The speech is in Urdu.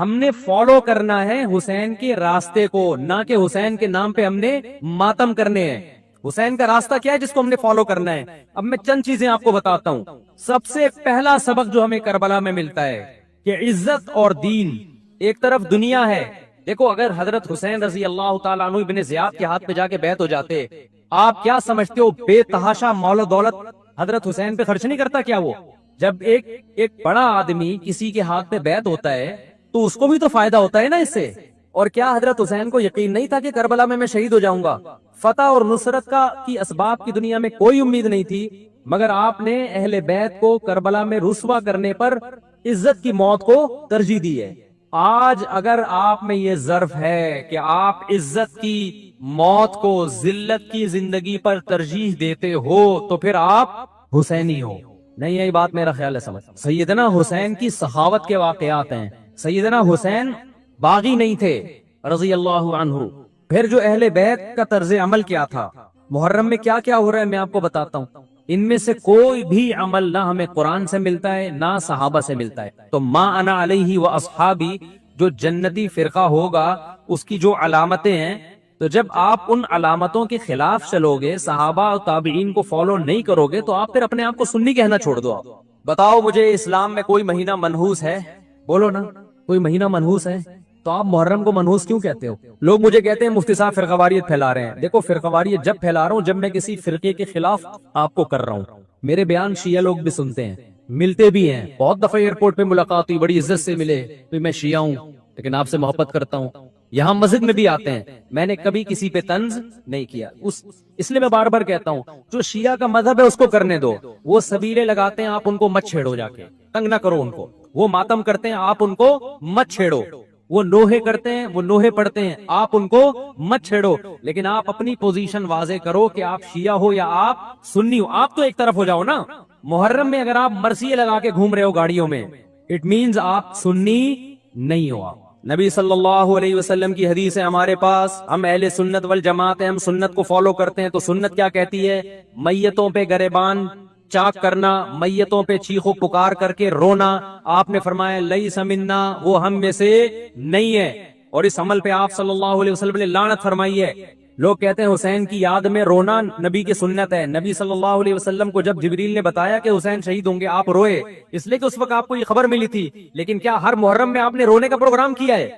ہم نے فالو کرنا ہے حسین کے راستے کو، نہ کہ حسین کے نام پہ ہم نے ماتم کرنے ہیں۔ حسین کا راستہ کیا ہے جس کو ہم نے فالو کرنا ہے؟ اب میں چند چیزیں آپ کو بتاتا ہوں۔ سب سے پہلا سبق جو ہمیں کربلا میں ملتا ہے کہ عزت اور دین، ایک طرف دنیا ہے۔ دیکھو اگر حضرت حسین رضی اللہ تعالیٰ عنہ ابن زیاد کے ہاتھ پہ جا کے بیعت ہو جاتے، آپ کیا سمجھتے ہو بے تحاشا مال و دولت حضرت حسین پہ خرچ نہیں کرتا کیا وہ؟ جب ایک بڑا آدمی کسی کے ہاتھ پہ بیعت ہوتا ہے تو اس کو بھی تو فائدہ ہوتا ہے نا اس سے۔ اور کیا حضرت حسین کو یقین نہیں تھا کہ کربلا میں شہید ہو جاؤں گا؟ فتح اور نصرت کی اسباب کی دنیا میں کوئی امید نہیں تھی، مگر آپ نے اہل بیت کو کربلا میں رسوا کرنے پر عزت کی موت کو ترجیح دی ہے۔ آج اگر آپ میں یہ ظرف ہے کہ آپ عزت کی موت کو ذلت کی زندگی پر ترجیح دیتے ہو تو پھر آپ حسینی ہو۔ نہیں یہی بات میرا خیال ہے سمجھ۔ سیدنا حسین کی سخاوت کے واقعات ہیں۔ سیدنا حسین باغی نہیں تھے رضی اللہ عنہ۔ پھر جو اہل بیت کا طرز عمل کیا تھا، محرم میں کیا کیا ہو رہا ہے میں آپ کو بتاتا ہوں۔ ان میں سے کوئی بھی عمل نہ ہمیں قرآن سے ملتا ہے نہ صحابہ سے ملتا ہے۔ تو ما انا علیہ و اصحابی جو جنتی فرقہ ہوگا اس کی جو علامتیں ہیں، تو جب آپ ان علامتوں کے خلاف چلو گے، صحابہ اور تابعین کو فالو نہیں کرو گے، تو آپ پھر اپنے آپ کو سنی کہنا چھوڑ دو۔ آپ بتاؤ مجھے اسلام میں کوئی مہینہ منحوس ہے؟ بولو نا، کوئی مہینہ منحوس ہے؟ تو آپ محرم کو منحوس کیوں کہتے ہو؟ لوگ مجھے کہتے ہیں مفتی صاحب فرقہ واریت پھیلا رہے ہیں۔ دیکھو فرقہ واریت جب پھیلا رہا ہوں جب میں کسی فرقے کے خلاف آپ کو کر رہا ہوں۔ میرے بیان شیعہ لوگ بھی سنتے ہیں، ملتے بھی ہیں، بہت دفعہ ایئرپورٹ پہ ملاقات ہوئی، بڑی عزت سے ملے، میں شیعہ ہوں لیکن آپ سے محبت کرتا ہوں۔ یہاں مسجد میں بھی آتے ہیں، میں نے کبھی کسی پہ طنز نہیں کیا۔ اس لیے میں بار بار کہتا ہوں جو شیعہ کا مذہب ہے اس کو کرنے دو۔ وہ سبیلے لگاتے ہیں، آپ ان کو مت چھیڑو، جا کے تنگ نہ کرو ان کو۔ وہ ماتم کرتے ہیں، آپ ان کو مت چھیڑو۔ وہ نوحے کرتے ہیں، وہ نوحے پڑھتے ہیں، آپ ان کو مت چھیڑو۔ لیکن آپ اپنی پوزیشن واضح کرو کہ آپ شیعہ ہو یا آپ سنی ہو، آپ تو ایک طرف ہو جاؤ نا۔ محرم میں اگر آپ مرثیے لگا کے گھوم رہے ہو گاڑیوں میں، اٹ مینز آپ سنی نہیں ہو۔ آپ نبی صلی اللہ علیہ وسلم کی حدیث ہے ہمارے پاس، ہم اہل سنت والجماعت ہیں، ہم سنت کو فالو کرتے ہیں۔ تو سنت کیا کہتی ہے؟ میتوں پہ گریبان چاک کرنا، میتوں پہ چیخ و پکار کر کے رونا۔ آپ نے فرمایا لیس منا، وہ ہم میں سے نہیں ہے۔ اور اس عمل پہ آپ صلی اللہ علیہ وسلم نے لعنت فرمائی ہے۔ لوگ کہتے ہیں حسین کی یاد میں رونا نبی کی سنت ہے۔ نبی صلی اللہ علیہ وسلم کو جب جبریل نے بتایا کہ حسین شہید ہوں گے، آپ روئے، اس لیے کہ اس وقت آپ کو یہ خبر ملی تھی۔ لیکن کیا ہر محرم میں آپ نے رونے کا پروگرام کیا ہے؟